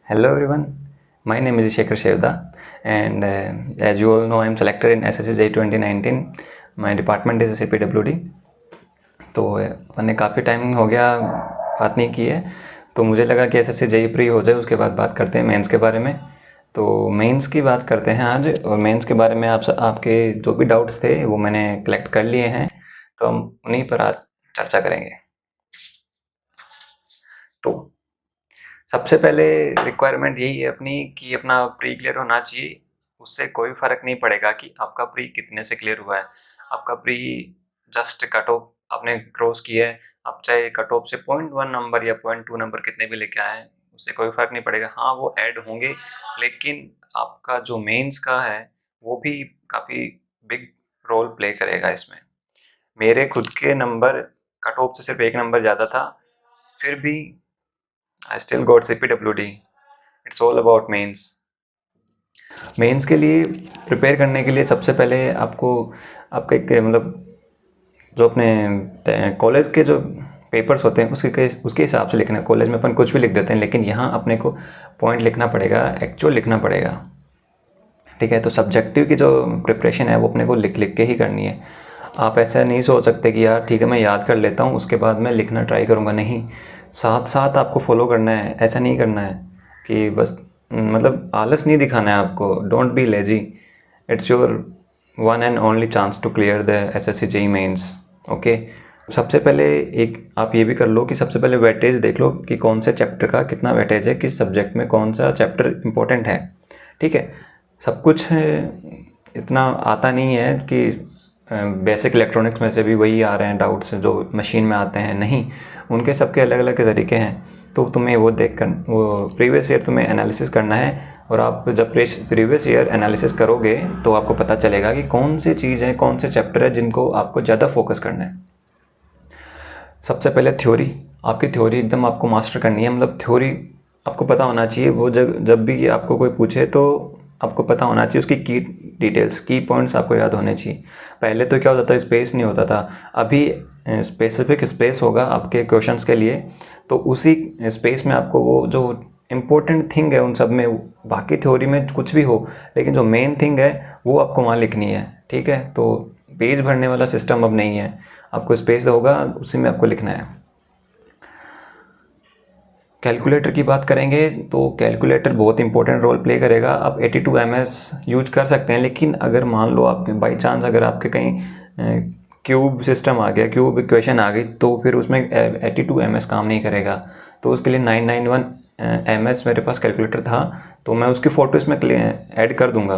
Hello everyone, my name is Shekhar Shevda and as you all know I am selected in SSC JEE 2019. My department is CPWD. तो अपन ने काफ़ी time हो गया बात नहीं की है, तो मुझे लगा कि SSC JEE प्री हो जाए उसके बाद बात करते हैं मेंस के बारे में। तो मेंस की बात करते हैं आज, और मेंस के बारे में आपके जो भी डाउट्स थे वो मैंने कलेक्ट कर लिए हैं, तो हम उन्हीं पर आज चर्चा करेंगे। तो सबसे पहले रिक्वायरमेंट यही है अपनी कि अपना प्री क्लियर होना चाहिए। उससे कोई फ़र्क नहीं पड़ेगा कि आपका प्री कितने से क्लियर हुआ है। आपका प्री जस्ट कट ऑफ आपने क्रॉस किया है, आप चाहे कट ऑफ से 0.1 नंबर या 0.2 नंबर कितने भी लेके आए हैं, उससे कोई फ़र्क नहीं पड़ेगा। हाँ, वो ऐड होंगे, लेकिन आपका जो मेंस का है वो भी काफ़ी बिग रोल प्ले करेगा इसमें। मेरे खुद के नंबर कट ऑफ से सिर्फ 1 नंबर ज़्यादा था, फिर भी I still got CPWD. It's all about mains. Mains के लिए प्रिपेयर करने के लिए सबसे पहले आपको आपका एक जो अपने कॉलेज के जो पेपर्स होते हैं उसके हिसाब से लिखना है। कॉलेज में अपन कुछ भी लिख देते हैं, लेकिन यहाँ अपने को पॉइंट लिखना पड़ेगा, एक्चुअल लिखना पड़ेगा। ठीक है, तो सब्जेक्टिव की जो प्रिपरेशन है वो अपने को लिख लिख के ही करनी है। आप ऐसा नहीं सोच सकते कि यार ठीक है मैं याद कर लेता हूँ उसके बाद मैं लिखना ट्राई करूँगा, नहीं, साथ साथ आपको फॉलो करना है। ऐसा नहीं करना है कि बस आलस नहीं दिखाना है आपको। Don't be lazy, it's your one and only chance to clear the SSC JEE mains. Okay, सबसे पहले एक आप ये भी कर लो कि सबसे पहले वेटेज देख लो कि कौन से चैप्टर का कितना वेटेज है, किस सब्जेक्ट में कौन सा चैप्टर इम्पोर्टेंट है। ठीक है, सब कुछ इतना आता नहीं है कि बेसिक इलेक्ट्रॉनिक्स में से भी वही आ रहे हैं डाउट्स जो मशीन में आते हैं, नहीं, उनके सबके अलग अलग तरीके हैं। तो तुम्हें वो देखकर वो प्रीवियस ईयर तुम्हें एनालिसिस करना है, और आप जब प्रीवियस ईयर एनालिसिस करोगे तो आपको पता चलेगा कि कौन सी चीज़ है, कौन से चैप्टर है जिनको आपको ज़्यादा फोकस करना है। सबसे पहले थ्योरी, आपकी थ्योरी एकदम आपको मास्टर करनी है। थ्योरी आपको पता होना चाहिए। वो जब भी आपको कोई पूछे तो आपको पता होना चाहिए उसकी की डिटेल्स, की पॉइंट्स आपको याद होने चाहिए। पहले तो क्या होता था, स्पेस नहीं होता था, अभी स्पेसिफिक स्पेस होगा आपके क्वेश्चंस के लिए। तो उसी स्पेस में आपको वो जो इम्पोर्टेंट थिंग है उन सब में, बाकी थ्योरी में कुछ भी हो, लेकिन जो मेन थिंग है वो आपको वहाँ लिखनी है। ठीक है, तो पेज भरने वाला सिस्टम अब नहीं है, आपको स्पेस होगा उसी में आपको लिखना है। कैलकुलेटर की बात करेंगे तो कैलकुलेटर बहुत इंपॉर्टेंट रोल प्ले करेगा। आप 82 MS यूज कर सकते हैं, लेकिन अगर मान लो आपके बाई चांस अगर आपके कहीं क्यूब सिस्टम आ गया, क्यूब इक्वेशन आ गई, तो फिर उसमें 82 MS काम नहीं करेगा। तो उसके लिए 991 MS मेरे पास कैलकुलेटर था, तो मैं उसकी फ़ोटो इसमें ऐड कर दूंगा।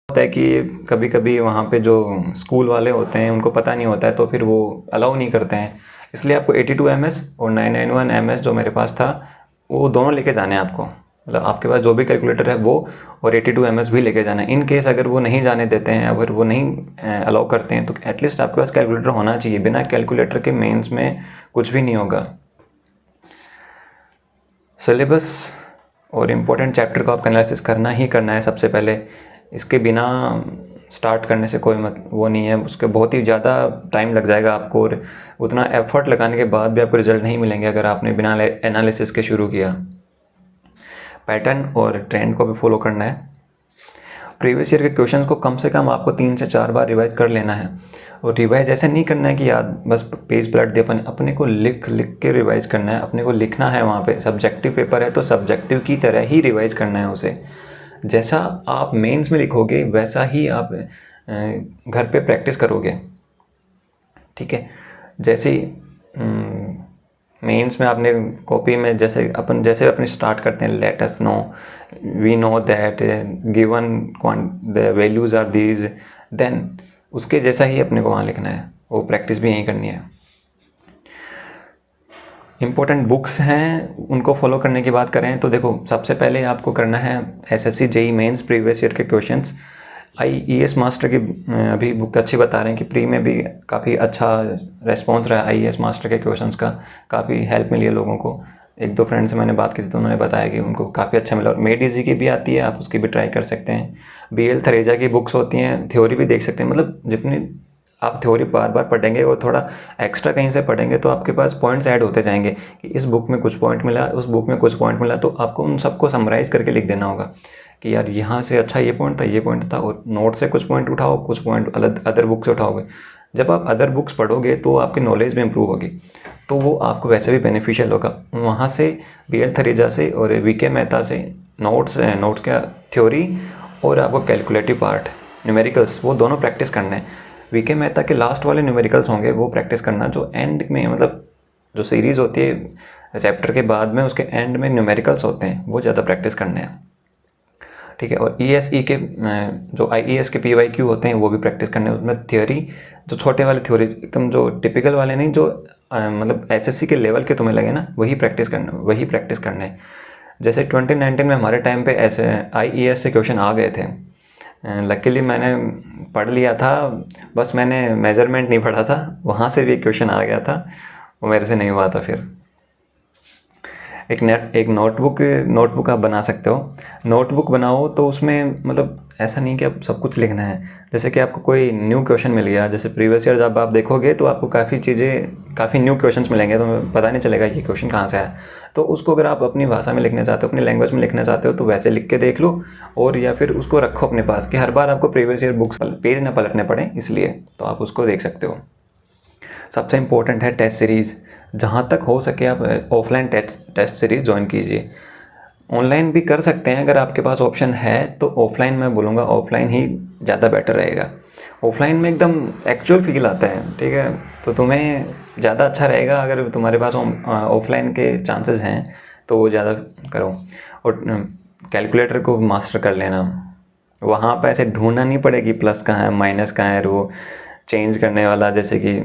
होता है कि कभी कभी वहाँ पे जो स्कूल वाले होते हैं उनको पता नहीं होता है, तो फिर वो अलाउ नहीं करते हैं। इसलिए आपको 82 MS और 991 MS जो मेरे पास था वो दोनों लेके जाने हैं आपको। आपके पास जो भी कैलकुलेटर है वो और 82 MS भी लेके जाना है। इन केस अगर वो नहीं जाने देते हैं, अगर वो नहीं अलाउ करते हैं, तो एटलीस्ट आपके पास कैलकुलेटर होना चाहिए। बिना कैलकुलेटर के मेंस में कुछ भी नहीं होगा। सिलेबस और इम्पोर्टेंट चैप्टर को आपको एनालिसिस करना ही करना है सबसे पहले। इसके बिना स्टार्ट करने से कोई वो नहीं है, उसके बहुत ही ज़्यादा टाइम लग जाएगा आपको, और उतना एफर्ट लगाने के बाद भी आपको रिजल्ट नहीं मिलेंगे अगर आपने बिना एनालिसिस के शुरू किया। पैटर्न और ट्रेंड को भी फॉलो करना है। प्रीवियस ईयर के क्वेश्चन को कम से कम आपको 3 से 4 बार रिवाइज कर लेना है। और रिवाइज ऐसे नहीं करना है कि याद बस पेज पलट दे, अपने को लिख लिख के रिवाइज करना है। अपने को लिखना है, वहाँ पे सब्जेक्टिव पेपर है तो सब्जेक्टिव की तरह ही रिवाइज करना है उसे। जैसा आप मेंस में लिखोगे वैसा ही आप घर पे प्रैक्टिस करोगे। ठीक है, जैसे मेंस में आपने कॉपी में जैसे अपने स्टार्ट करते हैं, let us know, we know that given the values are these, then उसके जैसा ही अपने को वहाँ लिखना है। वो प्रैक्टिस भी यहीं करनी है। इम्पोर्टेंट बुक्स हैं उनको फॉलो करने की बात करें तो देखो, सबसे पहले आपको करना है SSC JEE mains previous year के क्वेश्चंस। IES मास्टर की अभी बुक अच्छी बता रहे हैं कि प्री में भी काफ़ी अच्छा रेस्पॉन्स रहा IES मास्टर के क्वेश्चंस का, काफ़ी हेल्प मिली है लोगों को। 1-2 फ्रेंड से मैंने बात की थी तो उन्होंने बताया कि उनको काफ़ी अच्छा मिला। और मेड इजी की भी आती है, आप उसकी भी ट्राई कर सकते हैं। BL थरेजा की बुक्स होती हैं, थ्योरी भी देख सकते हैं। जितनी आप थ्योरी बार बार पढ़ेंगे और थोड़ा एक्स्ट्रा कहीं से पढ़ेंगे तो आपके पास पॉइंट्स ऐड होते जाएंगे कि इस बुक में कुछ पॉइंट मिला, उस बुक में कुछ पॉइंट मिला, तो आपको उन सबको समराइज़ करके लिख देना होगा कि यार यहाँ से अच्छा ये पॉइंट था, और नोट से कुछ पॉइंट उठाओ, कुछ पॉइंट अदर बुक से उठाओगे। जब आप अदर बुक्स पढ़ोगे तो आपकी नॉलेज भी इम्प्रूव होगी, तो वो आपको वैसे भी बेनिफिशियल होगा। वहाँ से BL थरीजा से और VK मेहता से नोट्स का थ्योरी और आपको कैलकुलेटिव पार्ट न्यूमेरिकल्स वो दोनों प्रैक्टिस करना है। VK मेहता के लास्ट वाले न्यूमेरिकल्स होंगे वो प्रैक्टिस करना, जो एंड में मतलब जो सीरीज़ होती है चैप्टर के बाद में उसके एंड में न्यूमेरिकल्स होते हैं वो ज़्यादा प्रैक्टिस करने हैं, ठीक है। और ESE के जो IES के PYQ होते हैं वो भी प्रैक्टिस करने हैं। उसमें थ्योरी जो छोटे वाले थ्योरी एकदम जो टिपिकल वाले नहीं, जो मतलब SSC के लेवल के तुम्हें लगे ना, वही प्रैक्टिस करना है। जैसे 2019 में हमारे टाइम पे ऐसे IES से क्वेश्चन आ गए थे। लकीली मैंने पढ़ लिया था, बस मैंने मेजरमेंट नहीं पढ़ा था, वहाँ से भी क्वेश्चन आ गया था, वो मेरे से नहीं हुआ था। फिर एक नोटबुक आप बना सकते हो। नोटबुक बनाओ तो उसमें मतलब ऐसा नहीं कि आप सब कुछ लिखना है। जैसे कि आपको कोई न्यू क्वेश्चन मिल गया, जैसे प्रीवियस ईयर जब आप देखोगे तो आपको काफ़ी न्यू क्वेश्चंस मिलेंगे, तो पता नहीं चलेगा ये क्वेश्चन कहाँ से आया। तो उसको अगर आप अपनी भाषा में लिखना चाहते हो, अपनी लैंग्वेज में लिखना चाहते हो, तो वैसे लिख के देख लो, और या फिर उसको रखो अपने पास कि हर बार आपको प्रीवियस ईयर बुक्स पेज ना पलटने पड़े, इसलिए तो आप उसको देख सकते हो। सबसे इम्पोर्टेंट है टेस्ट सीरीज़। जहाँ तक हो सके आप ऑफलाइन टेस्ट सीरीज़ ज्वाइन कीजिए। ऑनलाइन भी कर सकते हैं अगर आपके पास ऑप्शन है, तो ऑफलाइन मैं बोलूँगा ऑफलाइन ही ज़्यादा बेटर रहेगा। ऑफलाइन में एकदम एक्चुअल फील आता है, ठीक है, तो तुम्हें ज़्यादा अच्छा रहेगा अगर तुम्हारे पास ऑफलाइन के चांसेस हैं तो वो ज़्यादा करो। और कैलकुलेटर को मास्टर कर लेना, वहाँ पर ऐसे ढूंढना नहीं पड़ेगी प्लस कहाँ है माइनस कहाँ है, वो चेंज करने वाला, जैसे कि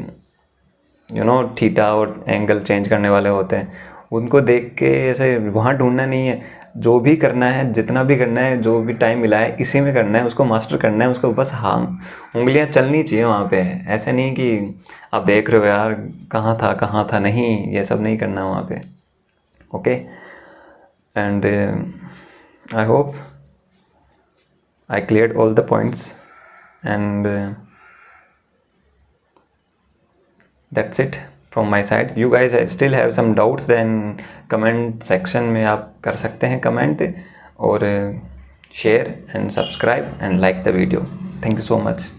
थीटा और एंगल चेंज करने वाले होते हैं, उनको देख के ऐसे वहाँ ढूंढना नहीं है। जो भी करना है, जितना भी करना है, जो भी टाइम मिला है इसी में करना है, उसको मास्टर करना है, उसको बस हाँ उंगलियां चलनी चाहिए वहाँ पे। ऐसे नहीं कि आप देख रहे हो यार कहाँ था, नहीं, ये सब नहीं करना वहाँ पे। Okay, and I hope I cleared all the points, and that's it from my side. You guys still have some doubts, then comment section में आप कर सकते हैं comment, और share and subscribe and like the video. Thank you so much.